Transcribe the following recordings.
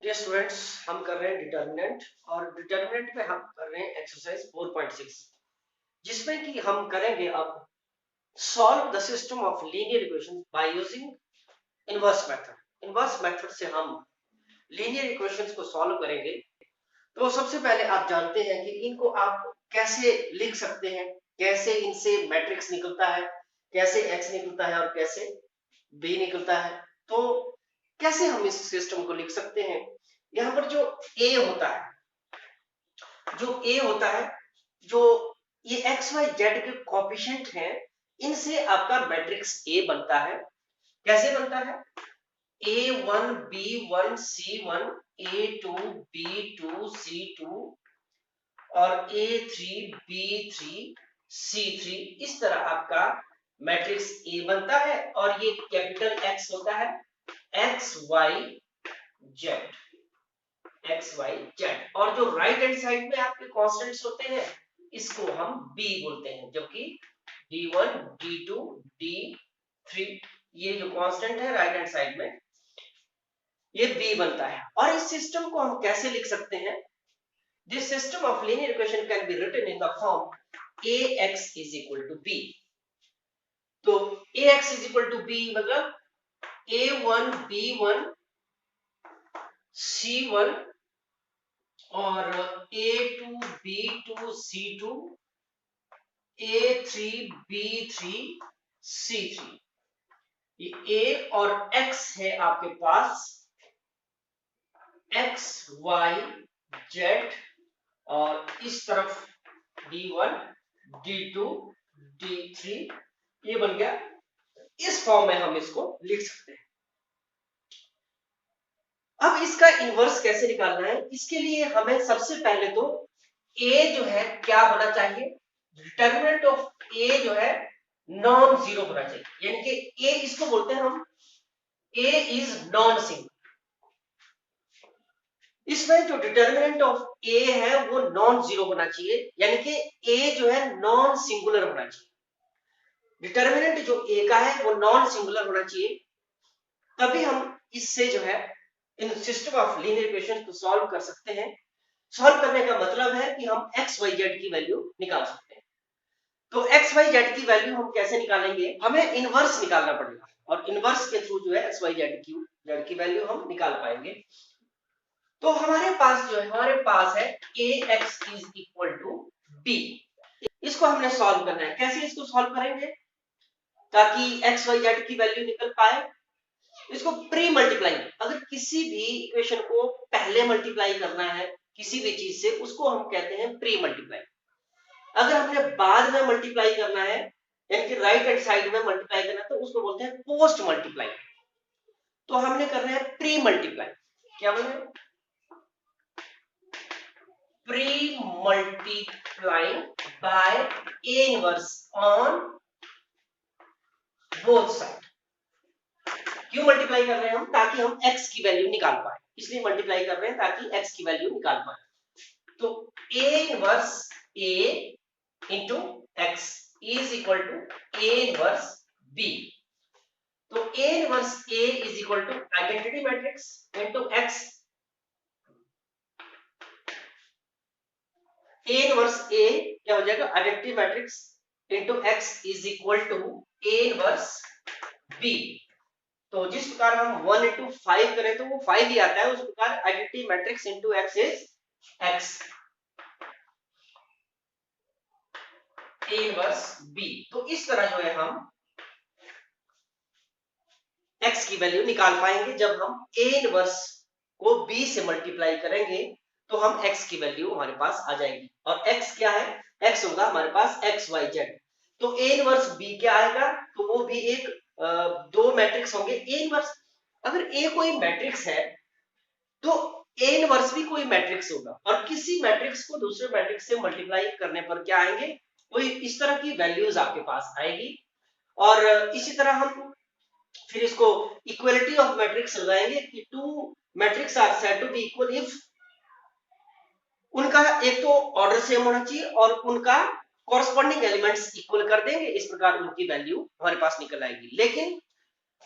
Dear students, हम कर रहे हैं डिटर्मिनेंट और डिटर्मिनेंट में हम कर रहे हैं एक्सरसाइज 4.6 जिसमें कि हम करेंगे अब solve the system of linear equation by using inverse method. Inverse method से हम लीनियर इक्वेशंस को सॉल्व करेंगे। तो सबसे पहले आप जानते हैं कि इनको आप कैसे लिख सकते हैं, कैसे इनसे मैट्रिक्स निकलता है, कैसे एक्स निकलता है और कैसे बी निकलता है। तो कैसे हम इस सिस्टम को लिख सकते हैं। यहाँ पर जो ए होता है, जो ये एक्स वाई जेड के कोएफिशिएंट हैं, इनसे आपका मैट्रिक्स ए बनता है। कैसे बनता है? A1 B1 C1 A2 B2 C2 और A3 B3 C3, इस तरह आपका मैट्रिक्स ए बनता है। और ये कैपिटल एक्स होता है, एक्स वाई जेड, और जो राइट हैंड साइड में आपके कांस्टेंट्स होते हैं इसको हम बी बोलते हैं, जबकि D1 D2 D3 ये जो कांस्टेंट है राइट हैंड साइड में ये बी बनता है। और इस सिस्टम को हम कैसे लिख सकते हैं? This system of linear equation can be written in the form ax is equal to b। तो ax is equal to b मतलब a1 b1 c1 और A2 B2 C2 A3 B3 C3, ये A और X है आपके पास, X Y Z, और इस तरफ D1 D2 D3, ये बन गया। इस फॉर्म में हम इसको लिख सकते हैं। अब इसका इनवर्स कैसे निकालना है, इसके लिए हमें सबसे पहले तो A जो है क्या होना चाहिए, डिटर्मिनेंट ऑफ A जो है नॉन जीरो होना चाहिए, यानी कि A इसको बोलते हैं हम A इज नॉन सिंगल। इसमें जो डिटर्मिनेंट ऑफ A है वो नॉन जीरो होना चाहिए, यानी कि A जो है नॉन सिंगुलर होना चाहिए। डिटर्मिनेंट जो A का है वो नॉन सिंगुलर होना चाहिए, तभी हम इससे जो है इन सिस्टम ऑफ लीनियर इक्वेशन को सॉल्व कर सकते हैं। सॉल्व करने का मतलब है कि हम एक्स वाई जेड की वैल्यू निकाल सकते हैं। तो एक्स वाई जेड की वैल्यू हम कैसे निकालेंगे? हमें इनवर्स निकालना पड़ेगा, और इनवर्स के थ्रू जो है एक्स वाई जेड की वैल्यू हम निकाल पाएंगे। तो हमारे पास है A x is equal to B. इसको हमने सॉल्व करना है। कैसे इसको सॉल्व करेंगे ताकि एक्स वाई जेड की वैल्यू निकल पाए? इसको प्री मल्टीप्लाई, अगर किसी भी इक्वेशन को पहले मल्टीप्लाई करना है किसी भी चीज से, उसको हम कहते हैं प्री मल्टीप्लाई। अगर हमने बाद में मल्टीप्लाई करना है, यानी कि राइट हैंड साइड में मल्टीप्लाई करना है, तो उसको बोलते हैं पोस्ट मल्टीप्लाई। तो हमने करना है प्री मल्टीप्लाई। क्या बोले? Pre multiplying by A inverse on both side. क्यों मल्टीप्लाई कर रहे हैं हम? ताकि हम x की वैल्यू निकाल पाए, इसलिए मल्टीप्लाई कर रहे हैं ताकि x की वैल्यू निकाल पाए। तो a inverse a into x is equal to a inverse b। तो a inverse a is equal to identity matrix into x। a inverse a क्या हो जाएगा? Identity matrix into x is equal to a inverse b। तो जिस प्रकार हम 1 into 5 करें तो वो 5 ही आता है, उस प्रकार identity matrix into x is x, a inverse b। तो इस तरह जो है हम x की वैल्यू निकाल पाएंगे। जब हम a इनवर्स को b से मल्टीप्लाई करेंगे तो हम x की वैल्यू हमारे पास आ जाएगी। और x क्या है? x होगा हमारे पास एक्स वाई जेड। तो a इनवर्स b क्या आएगा? तो वो भी एक दो मैट्रिक्स होंगे। a इनवर्स, अगर a कोई मैट्रिक्स है तो a इनवर्स भी कोई मैट्रिक्स होगा, और किसी मैट्रिक्स को दूसरे मैट्रिक्स से मल्टीप्लाई करने पर क्या आएंगे? कोई इस तरह की वैल्यूज आपके पास आएगी। और इसी तरह हम फिर इसको इक्वलिटी ऑफ मैट्रिक्स लगाएंगे कि two matrix are said to be equal if उनका एक तो ऑर्डर सेम होना चाहिए और उनका कॉरस्पॉन्डिंग एलिमेंट्स इक्वल कर देंगे, इस प्रकार उनकी वैल्यू हमारे पास निकल आएगी। लेकिन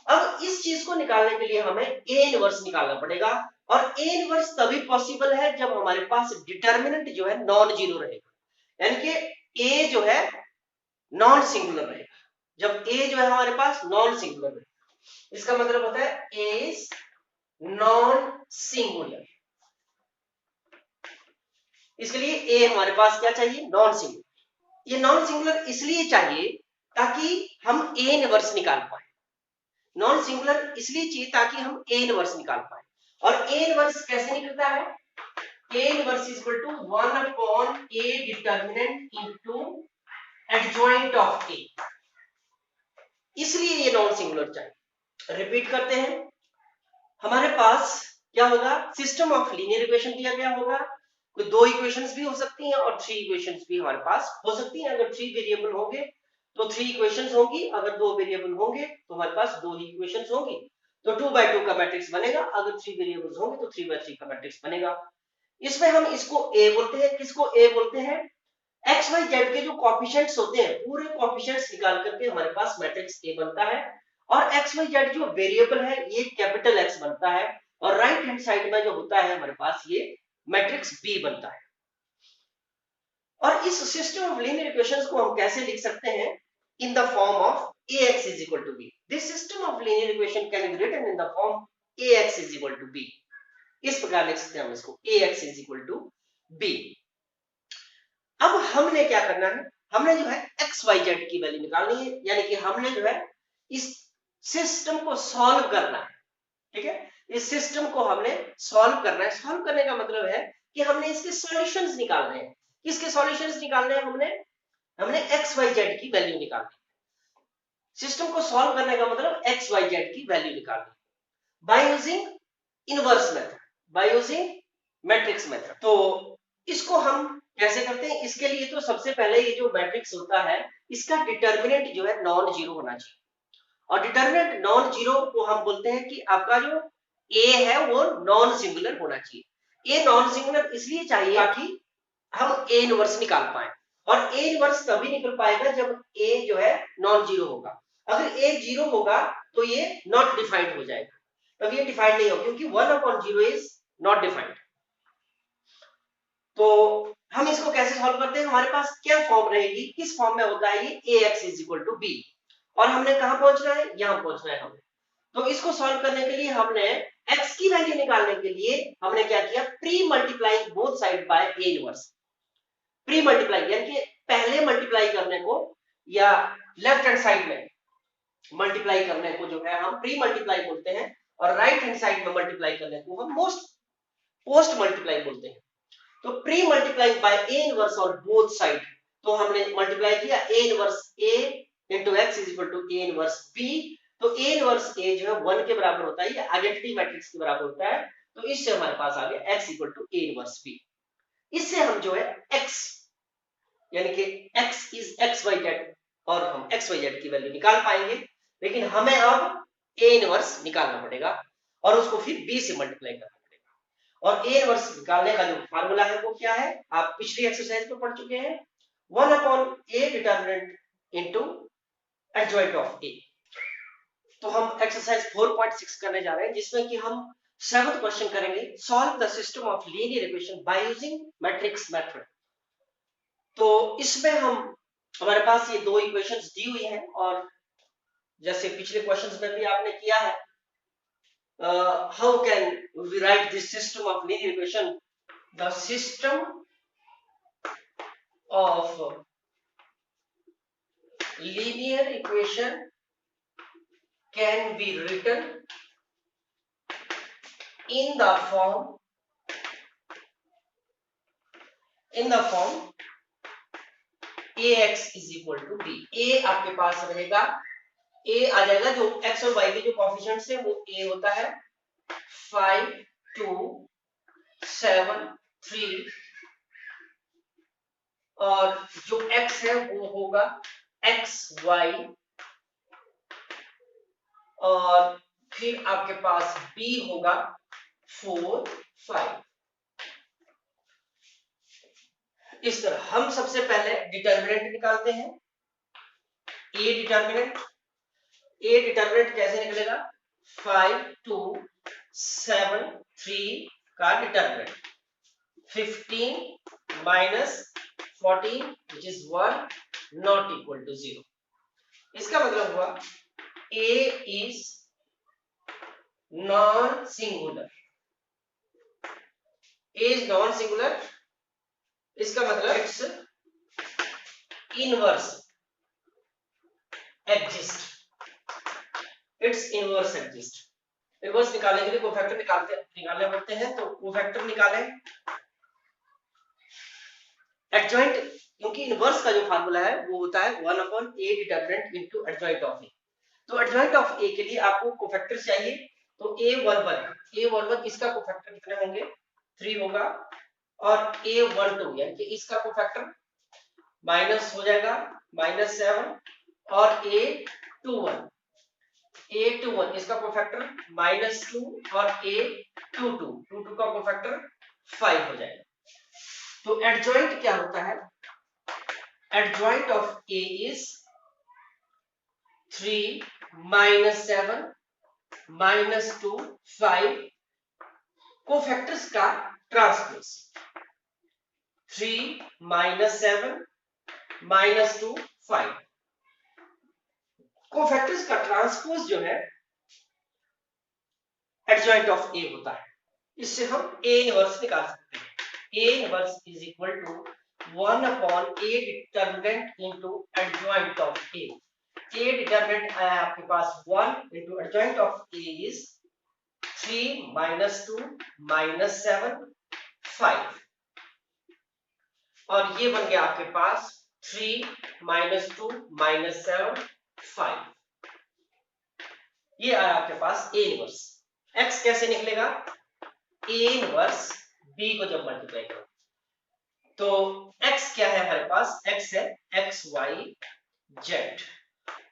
अब इस चीज को निकालने के लिए हमें ए इनवर्स निकालना पड़ेगा, और ए इनवर्स तभी पॉसिबल है जब हमारे पास डिटर्मिनेंट जो है नॉन जीरो रहेगा, यानी कि ए जो है नॉन सिंगुलर रहेगा। जब ए जो है हमारे पास नॉन सिंगुलर रहेगा, इसका मतलब होता है ए इज नॉन सिंगुलर। इसके लिए ए हमारे पास क्या चाहिए, नॉन सिंगुलर। ये नॉन सिंगुलर इसलिए चाहिए ताकि हम ए इनवर्स निकाल पाए। नॉन सिंगुलर इसलिए चाहिए ताकि हम ए इनवर्स निकाल पाए। और ए इनवर्स कैसे निकलता है, A inverse is equal to 1 upon A determinant into adjoint of A, इसलिए ये नॉन सिंगुलर चाहिए। रिपीट करते हैं, हमारे पास क्या होगा, सिस्टम ऑफ लीनियर इक्वेशन दिया गया होगा, कोई दो इक्वेशंस भी हो सकती हैं और थ्री इक्वेशंस भी हमारे पास हो सकती हैं। अगर थ्री वेरिएबल होंगे तो थ्री इक्वेशंस होंगी, अगर दो वेरिएबल होंगे तो हमारे पास दो ही इक्वेशंस होंगी, तो 2 by 2 का मैट्रिक्स बनेगा। अगर थ्री वेरिएबल्स होंगे तो 3 by 3 का मैट्रिक्स बनेगा। इसमें हम इसको ए बोलते हैं, किसको ए बोलते हैं, एक्स वाई जेड के जो कोएफिशिएंट्स होते हैं पूरे कोएफिशिएंट्स निकाल करके हमारे पास मैट्रिक्स ए बनता है। और एक्स वाई जेड जो वेरिएबल है ये कैपिटल एक्स बनता है, और राइट हैंड साइड में जो होता है हमारे पास ये मैट्रिक्स बी बनता है। और इस सिस्टम ऑफ लीनियर इक्वेशंस को हम कैसे लिख सकते हैं, इन the form of ax is equal to b. This system of linear equation can be written in the form ax is equal to b. इस प्रकार लिख सकते हैं हम इसको, ax is equal to b। अब हमने क्या करना है, हमने जो है एक्स वाई जेड की वैल्यू निकालनी है, यानी कि हमने जो है इस सिस्टम को सॉल्व करना है। ठीक है, इस सिस्टम को हमने सॉल्व करना है। सॉल्व करने का मतलब है कि हमने इसके सॉल्यूशंस निकालने हैं। किसके सॉल्यूशंस निकालने हैं, हमने एक्स वाई जेड की वैल्यू निकालनी है। सिस्टम को सॉल्व करने का मतलब एक्स वाई जेड की वैल्यू निकालनी है by using inverse method, by using matrix method. तो इसको हम कैसे करते हैं, इसके लिए तो सबसे पहले ये जो मैट्रिक्स होता है इसका डिटर्मिनेंट जो है नॉन जीरो होना चाहिए। और डिटर्मिनेंट नॉन जीरो को हम बोलते हैं कि आपका जो ए है वो नॉन सिंगुलर होना चाहिए। ए नॉन सिंगुलर इसलिए चाहिए ताकि हम ए इनवर्स निकाल पाए, और ए इनवर्स तभी निकल पाएगा जब ए जो है नॉन जीरो होगा। अगर ए जीरो होगा तो ये नॉट डिफाइंड हो जाएगा, तब ये डिफाइंड नहीं होगा, क्योंकि 1/0 इज नॉट डिफाइंड। तो हम इसको कैसे सॉल्व करते हैं, हमारे पास क्या फॉर्म रहेगी, किस फॉर्म में होता है ये ax is equal to b, और हमने कहां पहुंचना है, यहां पहुंचना है हमें। तो इसको सॉल्व करने के लिए हमने x की वैल्यू निकालने के लिए हमने क्या किया, pre multiplying both side by a inverse. Pre multiply यानी कि पहले मल्टीप्लाई करने को, या लेफ्ट हैंड साइड में मल्टीप्लाई करने को जो है हम प्री मल्टीप्लाई बोलते हैं, और राइट हैंड साइड में मल्टीप्लाई करने को हम पोस्ट मल्टीप्लाई बोलते हैं। तो pre multiply by A inverse on both side, तो हमने मल्टीप्लाई किया A inverse A into X is equal to A inverse B. तो ए इनवर्स ए जो है 1 के बराबर होता है, ये आइडेंटिटी मैट्रिक्स के बराबर होता है, तो इससे हमारे पास आ गया x equal to A inverse B. इससे हम जो है x यानी कि x is X Y Z, और हम एक्स वाई जेड की वैल्यू निकाल पाएंगे। लेकिन हमें अब ए इनवर्स निकालना पड़ेगा और उसको फिर b से मल्टीप्लाई करना पड़ेगा। और ए इनवर्स निकालने का जो फार्मूला है वो क्या है, आप पिछली एक्सरसाइज में पढ़ चुके हैं, 1 upon A determinant into adjoint of A. तो हम एक्सरसाइज 4.6 करने जा रहे हैं, जिसमें कि हम 7th क्वेश्चन करेंगे, solve the system of linear equation by using matrix method. तो इसमें हमारे पास ये दो इक्वेशंस दी हुई हैं, और जैसे पिछले क्वेश्चंस में भी आपने किया है, how can we write this system of linear equation? The system of linear equation can be written in the form ax is equal to b। a आपके पास रहेगा, a आ जाएगा, जो x और y के जो कोएफिशिएंट्स है वो a होता है 5 2 7 3, और जो x है वो होगा x y, और फिर आपके पास b होगा 4 5। इस तरह हम सबसे पहले डिटर्मिनेंट निकालते हैं, a डिटर्मिनेंट, ए डिटर्मिनेंट कैसे निकलेगा, 5 2 7 3 का determinant, 15 minus 14 which is 1 not equal to 0। इसका मतलब हुआ A is non singular, A is non singular, इसका मतलब its inverse exist, its inverse exist. Inverse निकालने के लिए कोफैक्टर निकालने पड़ते हैं, तो कोफैक्टर निकालें एडजॉइंट, क्योंकि इनवर्स का जो फार्मूला है वो होता है 1/a determinant into adjoint of A. तो एडजॉइंट ऑफ ए के लिए आपको कोफैक्टर चाहिए, तो a11 इसका कोफैक्टर कितने होंगे, 3 होगा, और a12 यानी कि इसका कोफैक्टर माइनस हो जाएगा -7, और a21 इसका कोफैक्टर -2, और a22 का कोफैक्टर 5 हो जाएगा। तो एडजॉइंट क्या होता है, adjoint of A is 3 -7 -2 5, cofactors का ट्रांसपोज 3 -7 -2 5, कोफैक्टर्स का ट्रांसपोज जो है एडजॉइंट ऑफ ए होता है। इससे हम ए इनवर्स निकाल सकते हैं, A inverse is equal to 1/a determinant into adjoint of A. A determinant आया आपके पास 1 into adjoint of A is 3 -2 -7 5, और ये बन गया आपके पास 3 -2 -7 5, ये आया आपके पास ए इनवर्स। एक्स कैसे निकलेगा, ए इनवर्स बी को जब मल्टीप्लाई करो तो x क्या है हमारे पास, x है x y z,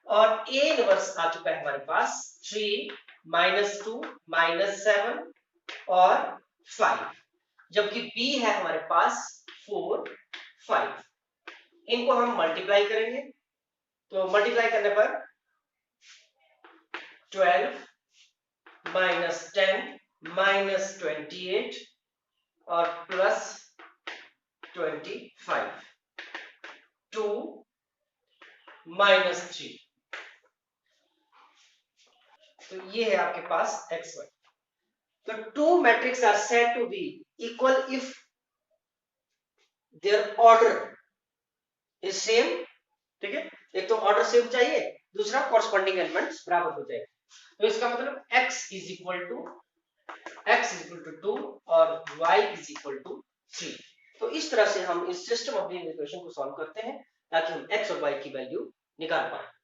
और a इनवर्स आ चुका है हमारे पास 3 -2 -7 और 5, जबकि b है हमारे पास 4 5। इनको हम मल्टीप्लाई करेंगे, तो मल्टीप्लाई करने पर 12 -10 -28 और प्लस 25 2 -3, तो ये है आपके पास xy। तो two matrix are said to be equal if their order is same, ठीक है, एक तो ऑर्डर सेम चाहिए, दूसरा कॉरस्पॉन्डिंग एलिमेंट्स बराबर हो जाए। तो इसका मतलब x इज इक्वल टू 2 और y इज इक्वल टू 3। तो इस तरह से हम इस सिस्टम ऑफ लीनियर इक्वेशन को सॉल्व करते हैं ताकि हम x और y की वैल्यू निकाल पाए।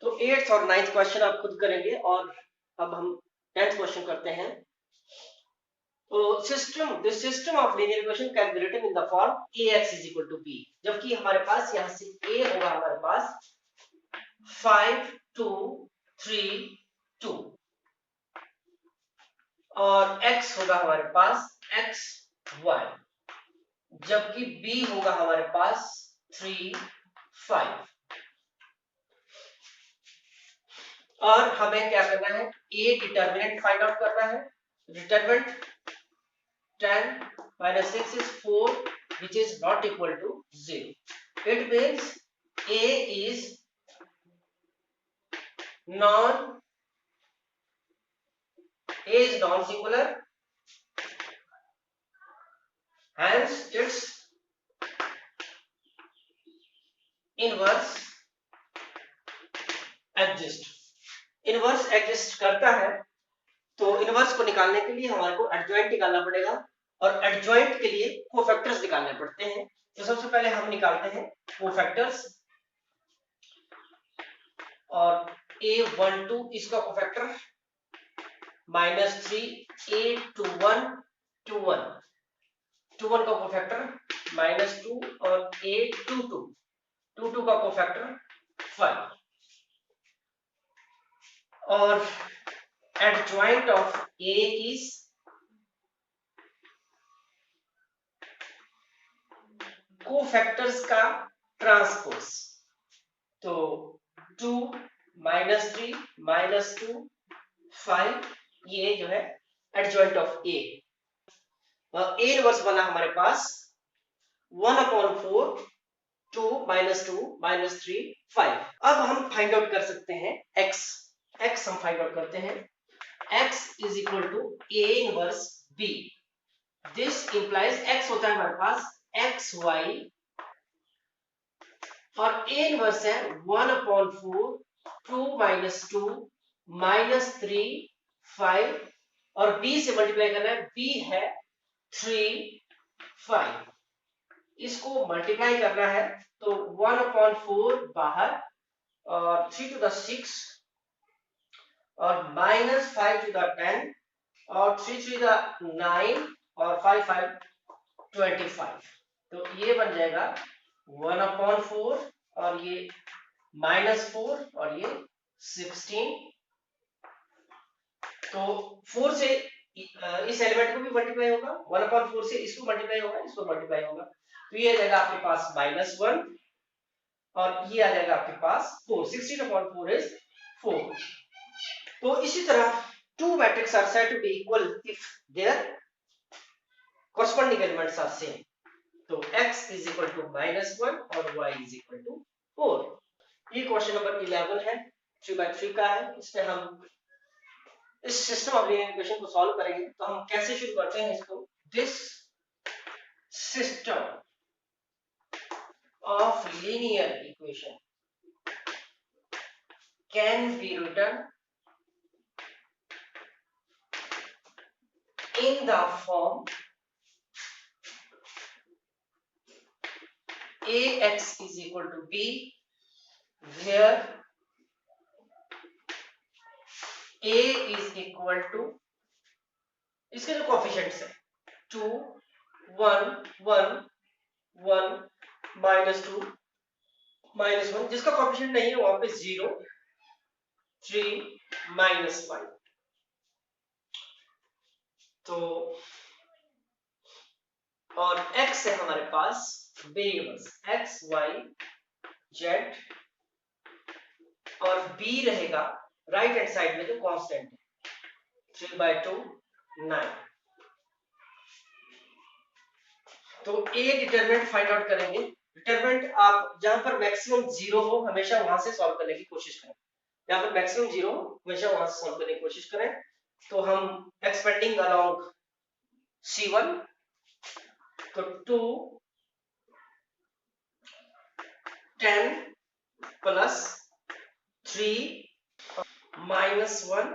तो 8th और 9th क्वेश्चन आप खुद करेंगे, और अब हम 10th क्वेश्चन करते हैं। तो the system of linear equation can be written in the form ax is equal to b, जबकि हमारे पास यहां से a होगा हमारे पास 5 2 3 2, और x होगा हमारे पास x y, जबकि b होगा हमारे पास 3 5। और हमें क्या करना है, a डिटर्मिनेंट फाइंड आउट करना है। Determinant 10 minus 6 is 4, which is not equal to 0. It means a is non A is non singular, hence its inverse exist. Inverse exist करता है, तो इनवर्स को निकालने के लिए हमारे को एडजॉइंट निकालना पड़ेगा और एडजॉइंट के लिए कोफैक्टर्स निकालने पड़ते हैं। तो सबसे पहले हम निकालते हैं कोफैक्टर्स, और A12 इसका कोफैक्टर -3, A21 21 का कोफैक्टर -2 और A22 का कोफैक्टर 5, और adjoint of A is cofactors का ट्रांसपोज। तो 2 -3 -2 5 ये जो है adjoint of A। A inverse बना हमारे पास 1/4 2 -2 -3 5। अब हम फाइंड आउट कर सकते हैं x हम फाइंड आउट करते हैं। x is equal to A inverse B. This implies x होता है हमारे पास xy और A inverse है 1/4 2 -2 -3 5, और B से मल्टीप्लाई करना है, B है 3 5, इसको मल्टीप्लाई करना है तो 1/4 बाहर और 3 to the 6 और -5 to the 10 और 3 3 the 9 और 5 5 25। तो ये बन जाएगा 1/4 और ये -4 और ये 16। तो 4 से इस एलिमेंट को भी मल्टीप्लाई होगा, 1/4 से इसको मल्टीप्लाई होगा, इसको मल्टीप्लाई होगा, तो ये आ जाएगा आपके पास -1 और ये आ जाएगा आपके पास 4। 16/4 is 4। तो इसी तरह two matrices are said to be equal if their corresponding elements are same। तो x is equal to -1 और y is equal to 4। ये क्वेश्चन नंबर 11 है, 3/3 का है। इसमें हम इस सिस्टम ऑफ लीनियर इक्वेशन को सॉल्व करेंगे। तो हम कैसे शुरू करते हैं इसको, this system of linear equation can be written in the form Ax is equal to B, where A is equal to, इसके जो कोएफिशिएंट्स है 2 1 1 1 -2 -1, जिसका कोएफिशिएंट नहीं है वहां पे 0 3 -5। तो और x है हमारे पास वेरिएबल्स x y z, और b रहेगा राइट हैंड साइड में जो कांस्टेंट है 3/2 9। तो a डिटरमिनेंट फाइंड आउट करेंगे। डिटरमिनेंट आप जहां पर मैक्सिमम 0 हो हमेशा वहां से सॉल्व करने की कोशिश करें, जहां पर मैक्सिमम 0 हो हमेशा वहां से सॉल्व करने की कोशिश करें। तो हम एक्सपेंडिंग अलोंग C1, तो 2 10 प्लस 3 -1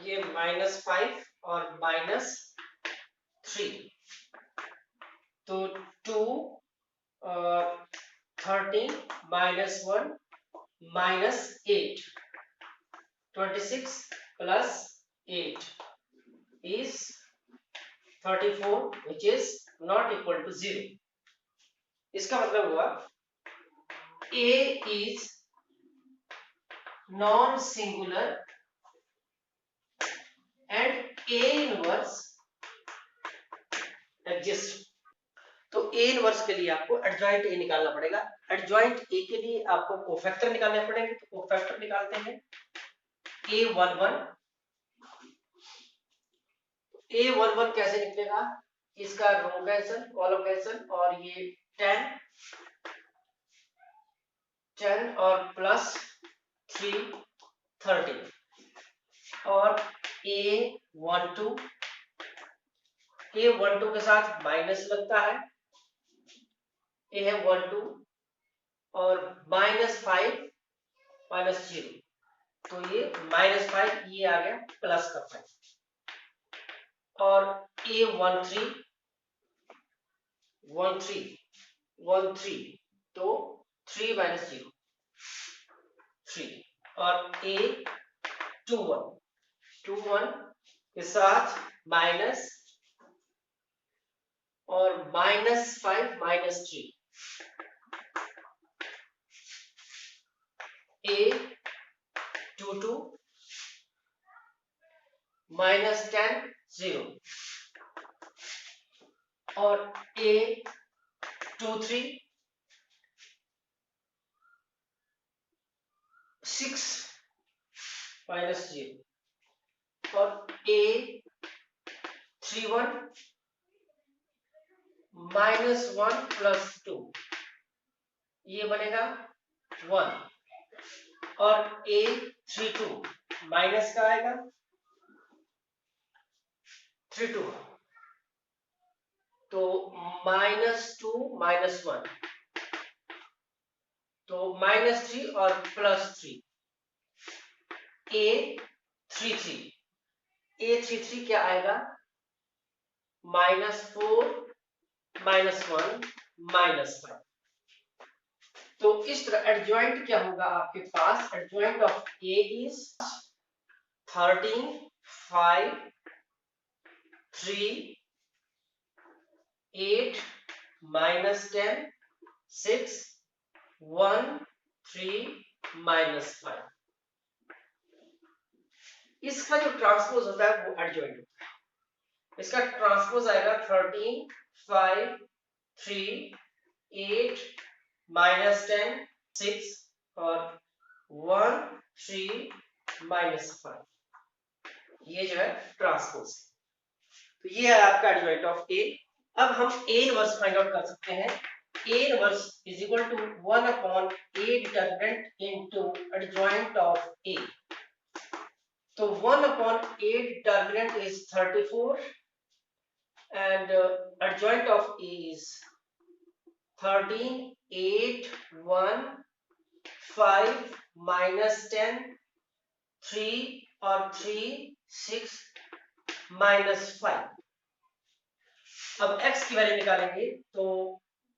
ये -5 और -3, तो 2 13 -1 -8 26 plus 8 is 34, which is not equal to 0। इसका मतलब हुआ A is non singular and A inverse exists। तो A इनवर्स के लिए आपको एडजॉइंट A निकालना पड़ेगा। एडजॉइंट A के लिए आपको कोफैक्टर निकालने पड़ेंगे। तो कोफैक्टर निकालते हैं A11। A11 कैसे निकलेगा, इसका रो कैंसिल कॉलम कैंसिल और ये 10 और प्लस 3 13 और A12 के साथ माइनस लगता है, ए है 12 और -5 -0 तो ये -5 ये आ गया प्लस का 5 और A13 तो 3 -0 3 और A21 के साथ माइनस और -5 -3 A22 -10 0 और A23 6 -0 और A31 -1 + 2 ये बनेगा 1 और A32 माइनस का आएगा 32 तो -2 -1 तो -3 और +3 A33 क्या आएगा -4 -1 -5 तो इस तरह एडजॉइंट क्या होगा आपके पास एडजॉइंट ऑफ A इज 13 5 3 8 -10 6 1 3 -5 इसका जो ट्रांसपोज होता है वो एडजॉइंट होता है। इसका ट्रांसपोज आएगा 13 5 3 8 -10 6 और 1 3 -5 ये जो है ट्रांसपोज तो ये है आपका एडजॉइंट ऑफ ए। अब हम ए इनवर्स फाइंड आउट कर सकते हैं। A inverse is equal to 1/a determinant into adjoint of A तो 1/a determinant is 34 and adjoint of A is 13 8 1 5 -10 3 और 3 6 -5 अब x की वैल्यू निकालेंगे तो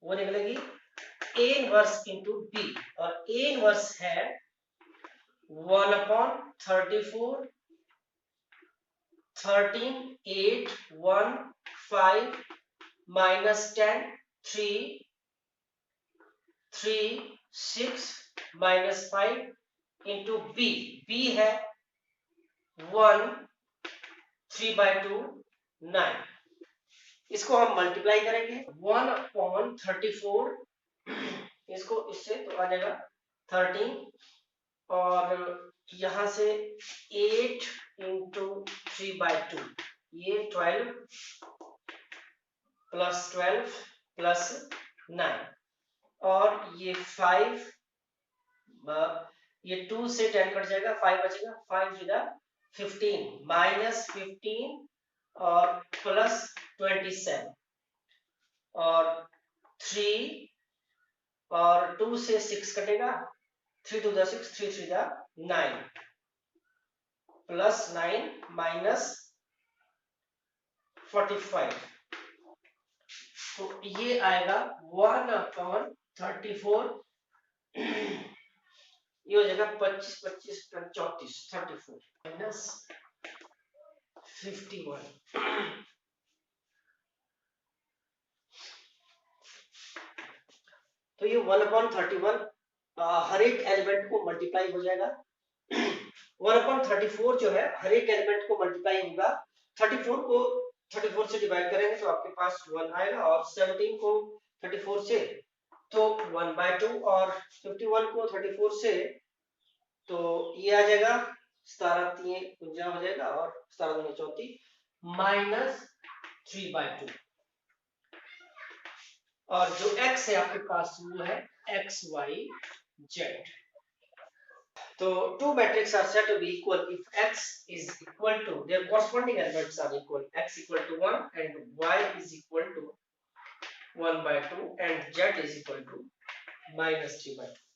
वो निकलेगी A इनवर्स इंटू B और A इनवर्स है 1/34 13 8 1 5 -10 3 3 6 -5 इंटू B है 1 3/2 9 इसको हम मल्टीप्लाई करेंगे 1/34 इसको इससे तो आ जाएगा 13 और यहां से 8 इंटू 3/2 ये 12 प्लस 12 प्लस 9 और ये 5 ये 2 से 10 कट जाएगा 5 बचेगा 5 जगह 15 -15 और प्लस 27 और 3 और 2 से 6 कटेगा 3 to the 6 3 3 the 9 plus 9 minus 45 तो ये आएगा 1/34 ये हो जाएगा 25 25 34 34 माइनस 51 तो ये 1/31 हर एक एलिमेंट को मल्टीप्लाई हो जाएगा 1/34 जो है हर एक एलिमेंट को मल्टीप्लाई होगा 34 को 34 से डिवाइड करेंगे तो आपके पास 1 आएगा और 17 को 34 से तो 1/2 और 51 को 34 से तो ये आ जाएगा 17 3 49 हो जाएगा और 17 दूनी 34 -3/2 और जो x है आपके पास वो है x y z। तो two matrices are said to be equal if x is equal to their corresponding elements are equal, x equal to 1 and y is equal to 1/2 and z is equal to -3/2।